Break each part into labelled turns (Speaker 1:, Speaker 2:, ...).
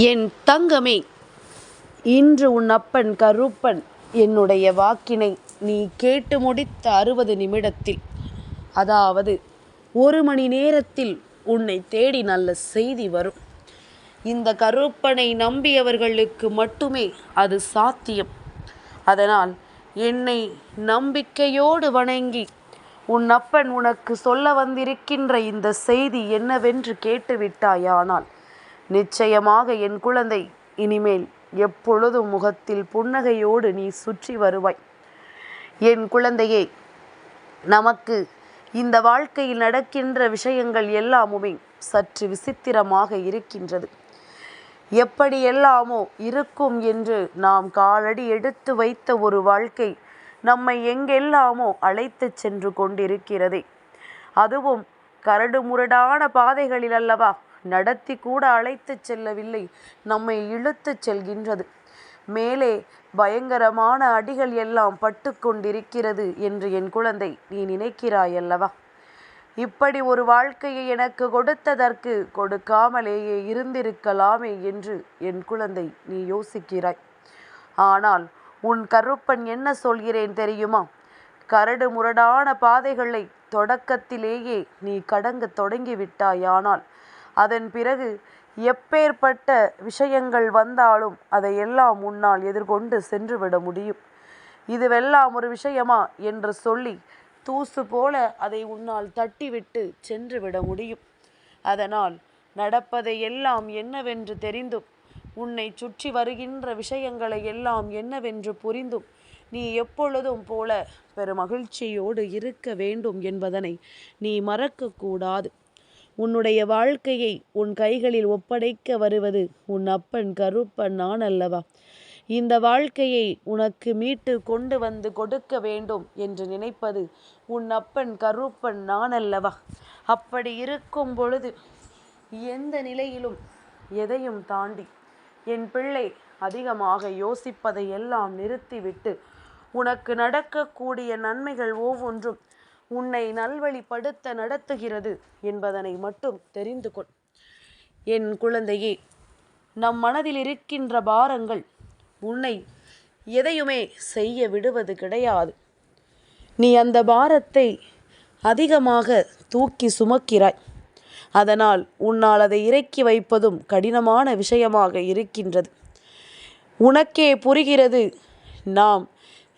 Speaker 1: என் தங்கமே, இன்று உன் அப்பன் கருப்பன் என்னுடைய வாக்கினை நீ கேட்டு முடித்த 60 நிமிடத்தில், அதாவது 1 மணி நேரத்தில் உன்னை தேடி நல்ல செய்தி வரும். இந்த கருப்பனை நம்பியவர்களுக்கு மட்டுமே அது சாத்தியம். அதனால் என்னை நம்பிக்கையோடு வணங்கி உன் அப்பன் உனக்கு சொல்ல வந்திருக்கின்ற இந்த செய்தி என்னவென்று கேட்டுவிட்டாயானால் நிச்சயமாக என் குழந்தை, இனிமேல் எப்பொழுதும் முகத்தில் புன்னகையோடு நீ சுற்றி வருவாய். என் குழந்தையே, நமக்கு இந்த வாழ்க்கையில் நடக்கின்ற விஷயங்கள் எல்லாமுமே சற்று விசித்திரமாக இருக்கின்றது. எப்படியெல்லாமோ இருக்கும் என்று நாம் காலடி எடுத்து வைத்த ஒரு வாழ்க்கை நம்மை எங்கெல்லாமோ அழைத்து சென்று கொண்டிருக்கிறதே. அதுவும் கரடு முரடான பாதைகளில் அல்லவா, நடத்தி கூட அழைத்து செல்லவில்லை, நம்மை இழுத்து செல்கின்றது. மேலே பயங்கரமான அடிகள் எல்லாம் பட்டு கொண்டிருக்கிறது என்று என் குழந்தை நீ நினைக்கிறாயல்லவா? இப்படி ஒரு வாழ்க்கையை எனக்கு கொடுத்ததற்கு கொடுக்காமலேயே இருந்திருக்கலாமே என்று என் குழந்தை நீ யோசிக்கிறாய். ஆனால் உன் கருப்பன் என்ன சொல்கிறேன் தெரியுமா? கரடு முரடான பாதைகளை தொடக்கத்திலேயே நீ கடங்க தொடங்கிவிட்டாயானால் அதன் பிறகு எப்பேற்பட்ட விஷயங்கள் வந்தாலும் அதையெல்லாம் உன்னால் எதிர்கொண்டு சென்றுவிட முடியும். இதுவெல்லாம் ஒரு விஷயமா என்று சொல்லி தூசு போல அதை உன்னால் தட்டிவிட்டு சென்று விட முடியும். அதனால் நடப்பதை எல்லாம் என்னவென்று தெரிந்தும், உன்னை சுற்றி வருகின்ற விஷயங்களை எல்லாம் என்னவென்று புரிந்தும் நீ எப்பொழுதும் போல பெருமகிழ்ச்சியோடு இருக்க வேண்டும் என்பதனை நீ மறக்கக்கூடாது. உன்னுடைய வாழ்க்கையை உன் கைகளில் ஒப்படைக்க வருவது உன் அப்பன் கருப்பன் நான் அல்லவா? இந்த வாழ்க்கையை உனக்கு மீட்டு கொண்டு வந்து கொடுக்க வேண்டும் என்று நினைப்பது உன் அப்பன் கருப்பன் நான் அல்லவா? அப்படி இருக்கும் பொழுது எந்த நிலையிலும் எதையும் தாண்டி என் பிள்ளை அதிகமாக யோசிப்பதை எல்லாம் நிறுத்திவிட்டு உனக்கு நடக்கக்கூடிய நன்மைகள் ஒவ்வொன்றும் உன்னை நல்வழிப்படுத்த நடத்துகிறது என்பதனை மட்டும் தெரிந்து கொள். என் குழந்தையே, நம் மனதில் இருக்கின்ற பாரங்கள் உன்னை எதையுமே செய்ய விடுவது கிடையாது. நீ அந்த பாரத்தை அதிகமாக தூக்கி சுமக்கிறாய். அதனால் உன்னால் அதை இறக்கி வைப்பதும் கடினமான விஷயமாக இருக்கின்றது. உனக்கே புரிகிறது, நாம்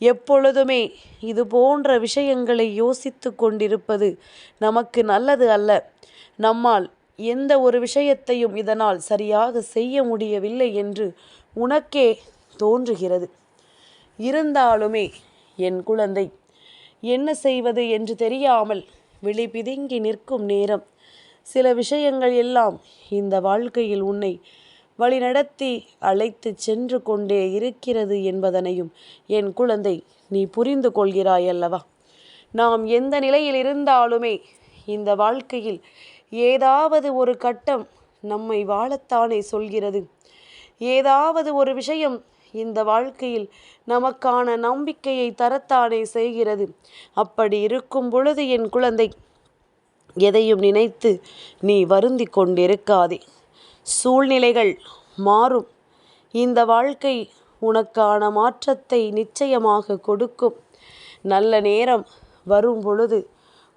Speaker 1: எப்பொழுதுமே இது போன்ற விஷயங்களை யோசித்து கொண்டிருப்பது நமக்கு நல்லது அல்ல. நம்மால் எந்த ஒரு விஷயத்தையும் இதனால் சரியாக செய்ய முடியவில்லை என்று உனக்கே தோன்றுகிறது. இருந்தாலுமே என் குழந்தை, என்ன செய்வது என்று தெரியாமல் விழி பிதுங்கி நிற்கும் நேரம் சில விஷயங்கள் எல்லாம் இந்த வாழ்க்கையில் உன்னை வழிநடத்தி அழைத்து சென்று கொண்டே இருக்கிறது என்பதனையும் என் குழந்தை நீ புரிந்து கொள்கிறாய் அல்லவா? நாம் எந்த நிலையில் இருந்தாலுமே இந்த வாழ்க்கையில் ஏதாவது ஒரு கட்டம் நம்மை வாழத்தானே சொல்கிறது. ஏதாவது ஒரு விஷயம் இந்த வாழ்க்கையில் நமக்கான நம்பிக்கையை தரத்தானே செய்கிறது. அப்படி இருக்கும் பொழுது என் குழந்தை, எதையும் நினைத்து நீ வருந்தி கொண்டிருக்காதே. சூழ்நிலைகள் மாறும். இந்த வாழ்க்கை உனக்கான மாற்றத்தை நிச்சயமாக கொடுக்கும். நல்ல நேரம் வரும் பொழுது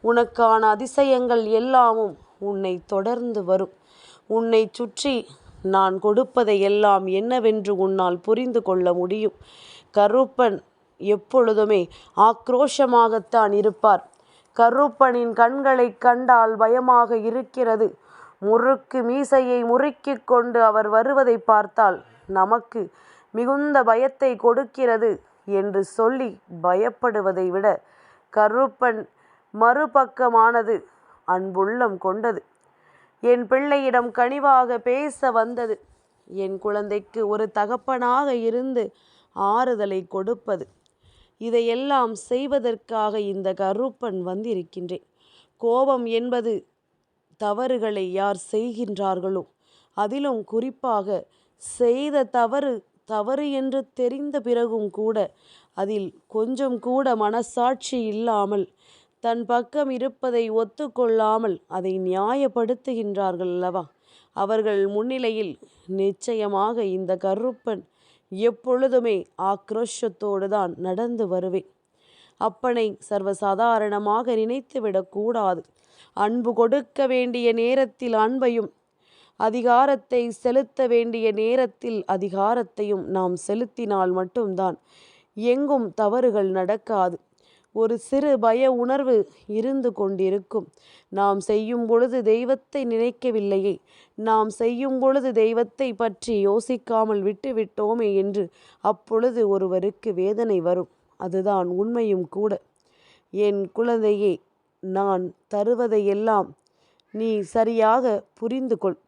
Speaker 1: உனக்கான அதிசயங்கள் எல்லாமும் உன்னை தொடர்ந்து வரும். உன்னை சுற்றி நான் கொடுப்பதை எல்லாம் என்னவென்று உன்னால் புரிந்து கொள்ள முடியும். கருப்பன் எப்பொழுதுமே ஆக்ரோஷமாகத்தான் இருப்பார். கருப்பனின் கண்களை கண்டால் பயமாக இருக்கிறது. முறுக்கு மீசையை முறுக்கிக் கொண்டு அவர் வருவதை பார்த்தால் நமக்கு மிகுந்த பயத்தை கொடுக்கிறது என்று சொல்லி பயப்படுவதை விட கருப்பன் மறுபக்கமானது அன்புள்ளம் கொண்டது. என் பிள்ளையிடம் கனிவாக பேச வந்தது. என் குழந்தைக்கு ஒரு தகப்பனாக இருந்து ஆறுதலை கொடுப்பது. இதையெல்லாம் செய்வதற்காக இந்த கருப்பன் வந்திருக்கின்றேன். கோபம் என்பது தவறுகளை யார் செய்கின்றார்களோ, அதிலும் குறிப்பாக செய்த தவறு என்று தெரிந்த பிறகும் கூட அதில் கொஞ்சம் கூட மனசாட்சி இல்லாமல் தன் பக்கம் இருப்பதை ஒத்துக்கொள்ளாமல் அதை நியாயப்படுத்துகின்றார்கள் அல்லவா? அவர்கள் முன்னிலையில் நிச்சயமாக இந்த கருப்பன் எப்பொழுதுமே ஆக்ரோஷத்தோடு தான் நடந்து வருவேன். அப்பனை சர்வசாதாரணமாக நினைத்துவிடக்கூடாது. அன்பு கொடுக்க வேண்டிய நேரத்தில் அன்பையும், அதிகாரத்தை செலுத்த வேண்டிய நேரத்தில் அதிகாரத்தையும் நாம் செலுத்தினால் மட்டும்தான் எங்கும் தவறுகள் நடக்காது. ஒரு சிறு பய உணர்வு இருந்து கொண்டிருக்கும். நாம் செய்யும் பொழுது தெய்வத்தை நினைக்கவில்லையே, நாம் செய்யும் பொழுது தெய்வத்தை பற்றி யோசிக்காமல் விட்டுவிட்டோமே என்று அப்பொழுது ஒருவருக்கு வேதனை வரும். அதுதான் உண்மையும் கூட. என் குழந்தையே, நான் தருவதையெல்லாம் நீ சரியாக புரிந்து கொள்.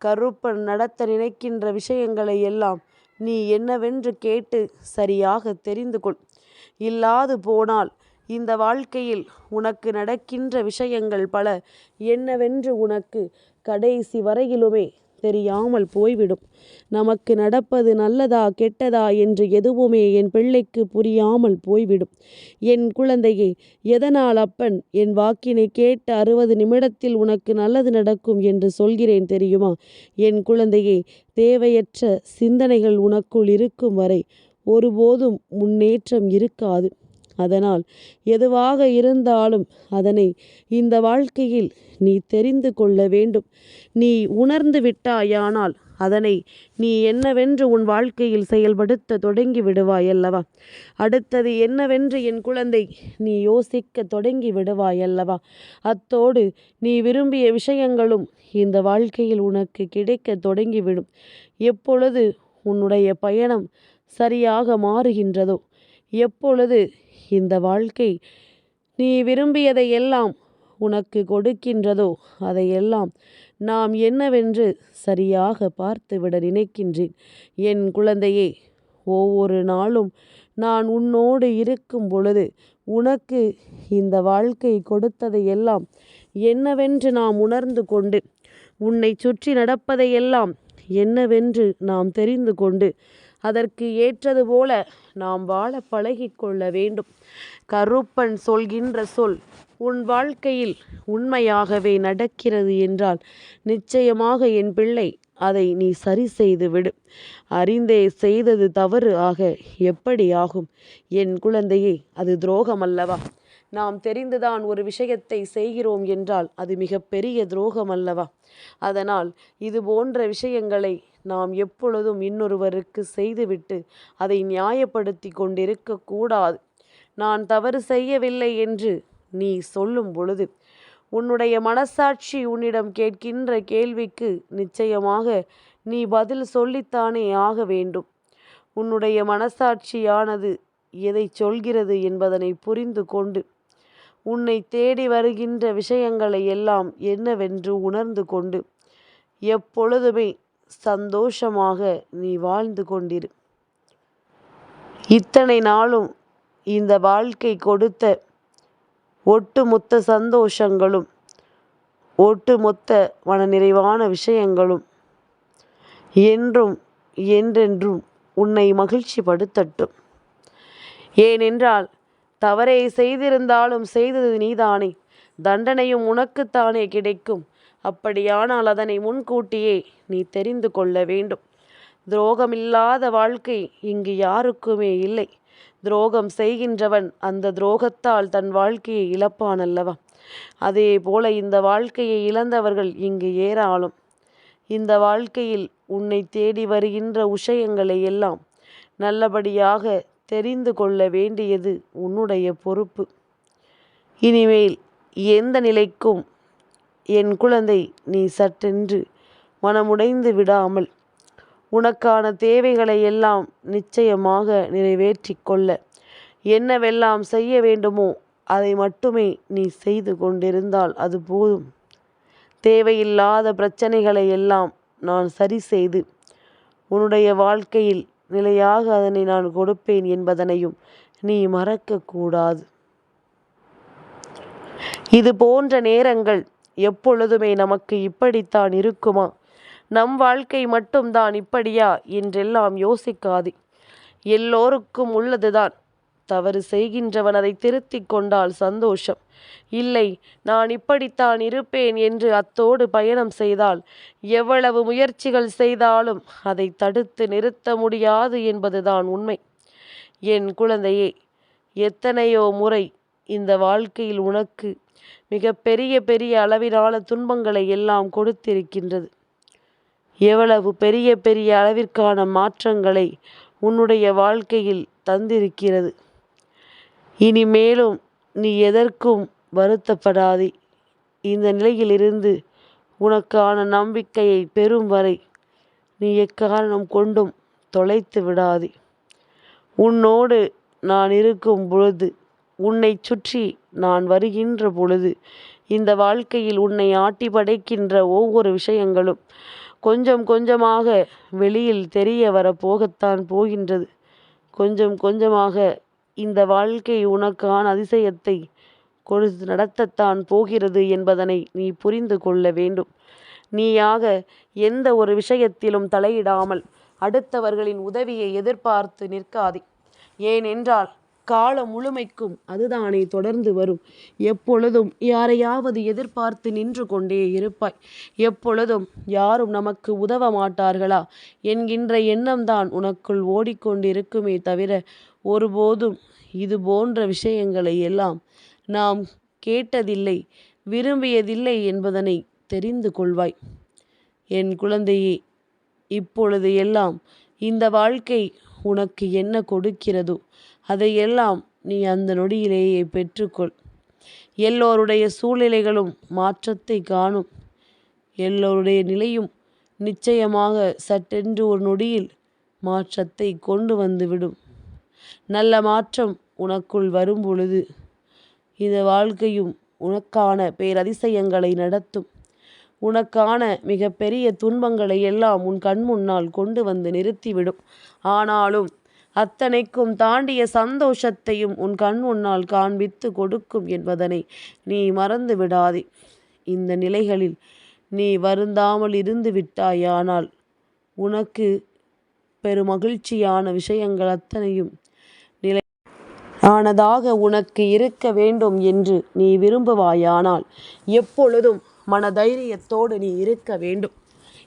Speaker 1: கருப்பன் நடத்த நினைக்கின்ற விஷயங்களை எல்லாம் நீ என்னவென்று கேட்டு சரியாக தெரிந்து கொள். இல்லாது போனால் இந்த வாழ்க்கையில் உனக்கு நடக்கின்ற விஷயங்கள் பல என்னவென்று உனக்கு கடைசி வரையிலுமே தெரியாமல் போய்விடும். நமக்கு நடப்பது நல்லதா கெட்டதா என்று எதுவுமே என் பிள்ளைக்கு புரியாமல் போய்விடும். என் குழந்தையே, எதனால் அப்பன் என் வாக்கினை கேட்டு 60 நிமிடத்தில் உனக்கு நல்லது நடக்கும் என்று சொல்கிறேன் தெரியுமா? என் குழந்தையே, தேவையற்ற சிந்தனைகள் உனக்குள் இருக்கும் வரை ஒருபோதும் முன்னேற்றம் இருக்காது. அதனால் எதுவாக இருந்தாலும் அதனை இந்த வாழ்க்கையில் நீ தெரிந்து கொள்ள வேண்டும். நீ உணர்ந்து விட்டாயானால் அதனை நீ என்னவென்று உன் வாழ்க்கையில் செயல்படுத்த தொடங்கி விடுவாய் அல்லவா? அடுத்தது என்னவென்று என் குழந்தை நீ யோசிக்க தொடங்கி விடுவாய் அல்லவா? அத்தோடு நீ விரும்பிய விஷயங்களும் இந்த வாழ்க்கையில் உனக்கு கிடைக்க தொடங்கிவிடும். எப்பொழுது உன்னுடைய பயணம் சரியாக மாறுகின்றதோ, எப்பொழுது இந்த வாழ்க்கை நீ விரும்பியதை எல்லாம் உனக்கு கொடுக்கின்றதோ, அதையெல்லாம் நாம் என்னவென்று சரியாக பார்த்துவிட நினைக்கின்றேன். என் குழந்தையே, ஒவ்வொரு நாளும் நான் உன்னோடு இருக்கும் பொழுது உனக்கு இந்த வாழ்க்கை கொடுத்ததையெல்லாம் என்னவென்று நாம் உணர்ந்து கொண்டு, உன்னை சுற்றி நடப்பதையெல்லாம் என்னவென்று நாம் தெரிந்து கொண்டு, அதற்கு ஏற்றது போல நாம் வாழ பழகிக்கொள்ள வேண்டும். கருப்பன் சொல்கின்ற சொல் உன் வாழ்க்கையில் உண்மையாகவே நடக்கிறது என்றால் நிச்சயமாக என் பிள்ளை அதை நீ சரி செய்து விடு. அறிந்தே செய்தது தவறு ஆக எப்படி ஆகும்? என் குழந்தையே, அது துரோகம் அல்லவா? நாம் தெரிந்துதான் ஒரு விஷயத்தை செய்கிறோம் என்றால் அது மிகப்பெரிய துரோகம் அல்லவா? அதனால் இது போன்ற விஷயங்களை நாம் எப்பொழுதும் இன்னொருவருக்கு செய்துவிட்டு அதை நியாயப்படுத்தி கொண்டிருக்க கூடாது. நான் தவறு செய்யவில்லை என்று நீ சொல்லும் பொழுது உன்னுடைய மனசாட்சி உன்னிடம் கேட்கின்ற கேள்விக்கு நிச்சயமாக நீ பதில் சொல்லித்தானே ஆக வேண்டும். உன்னுடைய மனசாட்சியானது எதை சொல்கிறது என்பதனை புரிந்து கொண்டு உன்னை தேடி வருகின்ற விஷயங்களை எல்லாம் என்னவென்று உணர்ந்து கொண்டு எப்பொழுதுமே சந்தோஷமாக நீ வாழ்ந்து கொண்டிரு. இத்தனை நாளும் இந்த வாழ்க்கை கொடுத்த ஒட்டுமொத்த சந்தோஷங்களும் ஒட்டுமொத்த மனநிறைவான விஷயங்களும் என்றும் என்றென்றும் உன்னை மகிழ்ச்சி படுத்தட்டும். ஏனென்றால் தவறை செய்திருந்தாலும் செய்தது நீதானே, தண்டனையும் உனக்குத்தானே கிடைக்கும். அப்படியானால் அதனை முன்கூட்டியே நீ தெரிந்து கொள்ள வேண்டும். துரோகமில்லாத வாழ்க்கை இங்கு யாருக்குமே இல்லை. துரோகம் செய்கின்றவன் அந்த துரோகத்தால் தன் வாழ்க்கையை இழப்பான் அல்லவா? அதே போல இந்த வாழ்க்கையை இழந்தவர்கள் இங்கு ஏராளம். இந்த வாழ்க்கையில் உன்னை தேடி வருகின்ற விஷயங்களை எல்லாம் நல்லபடியாக தெரிந்து கொள்ள வேண்டியது உன்னுடைய பொறுப்பு. இனிமேல் எந்த நிலைக்கும் என் குழந்தை நீ சற்றென்று மனமுடைந்து விடாமல் உனக்கான தேவைகளை எல்லாம் நிச்சயமாக நிறைவேற்றி கொள்ள என்னவெல்லாம் செய்ய வேண்டுமோ அதை மட்டுமே நீ செய்து கொண்டிருந்தால் அது போதும். தேவையில்லாத பிரச்சனைகளை எல்லாம் நான் சரி செய்து உன்னுடைய வாழ்க்கையில் நிலையாக அதனை நான் கொடுப்பேன் என்பதனையும் நீ மறக்கக்கூடாது. இது போன்ற நேரங்கள் எப்பொழுதுமே நமக்கு இப்படித்தான் இருக்குமா? நம் வாழ்க்கை மட்டும்தான் இப்படியா என்றெல்லாம் யோசிக்காதே. எல்லோருக்கும் உள்ளதுதான். தவறு செய்கின்றவன் அதை திருத்திக் கொண்டால் சந்தோஷம். இல்லை, நான் இப்படித்தான் இருப்பேன் என்று அத்தோடு பயணம் செய்தால் எவ்வளவு முயற்சிகள் செய்தாலும் அதை தடுத்து நிறுத்த முடியாது என்பதுதான் உண்மை. என் குழந்தையே, எத்தனையோ முறை இந்த வாழ்க்கையில் உனக்கு மிக பெரிய பெரிய அளவிலான துன்பங்களை எல்லாம் கொடுத்திருக்கின்றது. எவ்வளவு பெரிய பெரிய அளவிற்கான மாற்றங்களை உன்னுடைய வாழ்க்கையில் தந்திருக்கிறது. இனிமேலும் நீ எதற்கும் வருத்தப்படாதே. இந்த நிலையிலிருந்து உனக்கான நம்பிக்கையை பெறும் வரை நீ எக்காரணம் கொண்டும் தொலைத்து விடாதே. உன்னோடு நான் இருக்கும் பொழுது, உன்னை சுற்றி நான் வருகின்ற பொழுது, இந்த வாழ்க்கையில் உன்னை ஆட்டி படைக்கின்ற ஒவ்வொரு விஷயங்களும் கொஞ்சம் கொஞ்சமாக வெளியில் தெரிய வரப்போகத்தான் போகின்றது. கொஞ்சம் கொஞ்சமாக இந்த வாழ்க்கை உனக்கான அதிசயத்தை கொடுத்து நடத்தத்தான் போகிறது என்பதனை நீ புரிந்து கொள்ள வேண்டும். நீயாக எந்த ஒரு விஷயத்திலும் தலையிடாமல் அடுத்தவர்களின் உதவியை எதிர்பார்த்து நிற்காதே. ஏனென்றால் காலம் முழுமைக்கும் அதுதானே தொடர்ந்து வரும். எப்பொழுதும் யாரையாவது எதிர்பார்த்து நின்று கொண்டே இருப்பாய். எப்பொழுதும் யாரும் நமக்கு உதவ மாட்டார்களா என்கின்ற எண்ணம்தான் உனக்குள் ஓடிக்கொண்டிருக்குமே தவிர, ஒருபோதும் இது போன்ற விஷயங்களை எல்லாம் நாம் கேட்டதில்லை, விரும்பியதில்லை என்பதனை தெரிந்து கொள்வாய். என் குழந்தையே, இப்பொழுது எல்லாம் இந்த வாழ்க்கை உனக்கு என்ன கொடுக்கிறதோ அதையெல்லாம் நீ அந்த நொடியிலேயே பெற்றுக்கொள். எல்லோருடைய சூழ்நிலைகளும் மாற்றத்தை காணும். எல்லோருடைய நிலையும் நிச்சயமாக சட்டென்று ஒரு நொடியில் மாற்றத்தை கொண்டு வந்துவிடும். நல்ல மாற்றம் உனக்குள் வரும் பொழுது இந்த வாழ்க்கையும் உனக்கான பேரதிசயங்களை நடத்தும். உனக்கான மிக பெரிய துன்பங்களை எல்லாம் உன் கண் முன்னால் கொண்டு வந்து நிறுத்திவிடும். ஆனாலும் அத்தனைக்கும் தாண்டிய சந்தோஷத்தையும் உன் கண் முன்னால் காண்பித்து கொடுக்கும் என்பதனை நீ மறந்து விடாதே. இந்த நிலைகளில் நீ வருந்தாமல் இருந்து விட்டாயானால் உனக்கு பெருமகிழ்ச்சியான விஷயங்கள் அத்தனையும் ஆனதாக உனக்கு இருக்க வேண்டும் என்று நீ விரும்புவாயானால் எப்பொழுதும் மனதைரியத்தோடு நீ இருக்க வேண்டும்.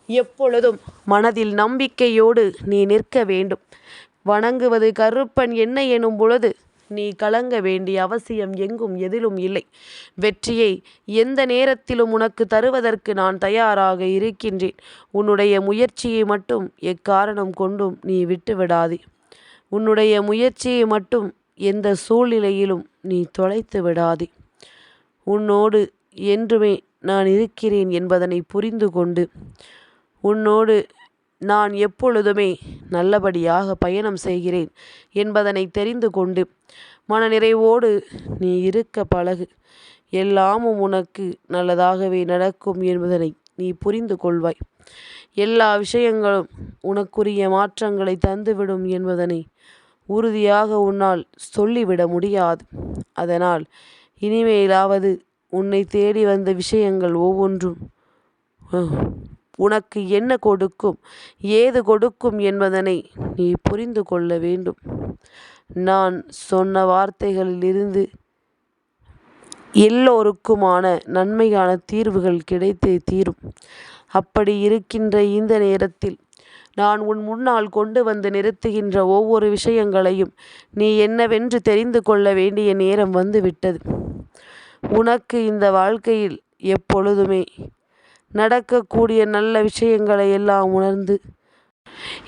Speaker 1: எப்பொழுதும் மனதில் நம்பிக்கையோடு நீ நிற்க வேண்டும். வணங்குவது கருப்பன் என்ன எனும் பொழுது நீ கலங்க வேண்டிய அவசியம் எங்கும் எதிலும் இல்லை. வெற்றியை எந்த நேரத்திலும் உனக்கு தருவதற்கு நான் தயாராக இருக்கின்றேன். உன்னுடைய முயற்சியை மட்டும் எக்காரணம் கொண்டும் நீ விட்டுவிடாதே. உன்னுடைய முயற்சியை மட்டும் எந்த சூழ்நிலையிலும் நீ தொலைத்து விடாதே. உன்னோடு என்றுமே நான் இருக்கிறேன் என்பதனை புரிந்து கொண்டு, உன்னோடு நான் எப்பொழுதுமே நல்லபடியாக பயணம் செய்கிறேன் என்பதனை தெரிந்து கொண்டு மனநிறைவோடு நீ இருக்க பழகு. எல்லாமும் உனக்கு நல்லதாகவே நடக்கும் என்பதனை நீ புரிந்து கொள்வாய். எல்லா விஷயங்களும் உனக்குரிய மாற்றங்களை தந்துவிடும் என்பதனை உறுதியாக உன்னால் சொல்லிவிட முடியாது. அதனால் இனிமேலாவது உன்னை தேடி வந்த விஷயங்கள் ஒவ்வொன்றும் உனக்கு என்ன கொடுக்கும், ஏது கொடுக்கும் என்பதனை நீ புரிந்து கொள்ள வேண்டும். நான் சொன்ன வார்த்தைகளிலிருந்து எல்லோருக்குமான நன்மையான தீர்வுகள் கிடைத்தே தீரும். அப்படி இருக்கின்ற இந்த நேரத்தில் நான் உன் முன்னால் கொண்டு வந்து நிறுத்துகின்ற ஒவ்வொரு விஷயங்களையும் நீ என்னவென்று தெரிந்து கொள்ள வேண்டிய நேரம் வந்துவிட்டது. உனக்கு இந்த வாழ்க்கையில் எப்பொழுதுமே நடக்கக்கூடிய நல்ல விஷயங்களை எல்லாம் உணர்ந்து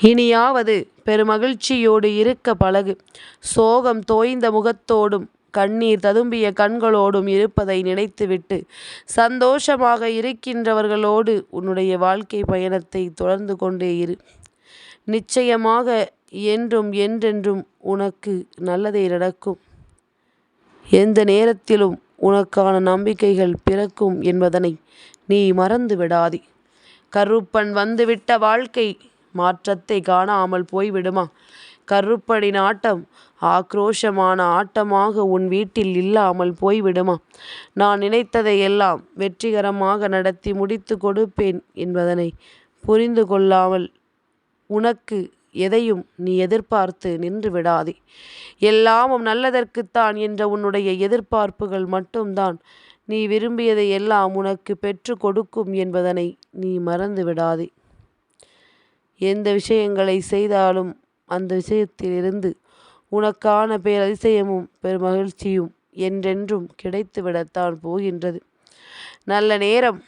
Speaker 1: இனியாவது பெருமகிழ்ச்சியோடு இருக்க பழகு. சோகம் தோய்ந்த முகத்தோடும் கண்ணீர் ததும்பிய கண்களோடும் இருப்பதை நினைத்துவிட்டு சந்தோஷமாக இருக்கின்றவர்களோடு உன்னுடைய வாழ்க்கை பயணத்தை தொடர்ந்து கொண்டே இரு. நிச்சயமாக என்றும் என்றென்றும் உனக்கு நல்லதே நடக்கும். எந்த நேரத்திலும் உனக்கான நம்பிக்கைகள் பிறக்கும் என்பதனை நீ மறந்து விடாதே. கருப்பன் வந்துவிட்ட வாழ்க்கை மாற்றத்தை காணாமல் போய்விடுமா? கருப்பனின் ஆட்டம் ஆக்ரோஷமான ஆட்டமாக உன் வீட்டில் இல்லாமல் போய்விடுமா? நான் நினைத்ததை எல்லாம் வெற்றிகரமாக நடத்தி முடித்து கொடுப்பேன் என்பதனை புரிந்து கொள்ளாமல் உனக்கு எதையும் நீ எதிர்பார்த்து நின்று விடாதே. எல்லாமும் நல்லதற்குத்தான் என்ற உன்னுடைய எதிர்பார்ப்புகள் மட்டும்தான் நீ விரும்பியதை எல்லாம் உனக்கு பெற்று கொடுக்கும் என்பதனை நீ மறந்து விடாதே. எந்த விஷயங்களை செய்தாலும் அந்த விஷயத்திலிருந்து உனக்கான பேரதிசயமும் பெருமகிழ்ச்சியும் என்றென்றும் கிடைத்துவிடத்தான் போகின்றது. நல்ல நேரம்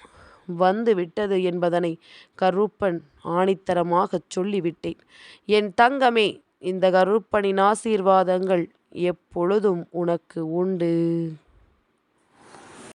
Speaker 1: வந்து விட்டது என்பதனை கருப்பன் ஆணித்தரமாகச் சொல்லிவிட்டேன். என் தங்கமே, இந்த கருப்பனின் ஆசீர்வாதங்கள் எப்பொழுதும் உனக்கு உண்டு.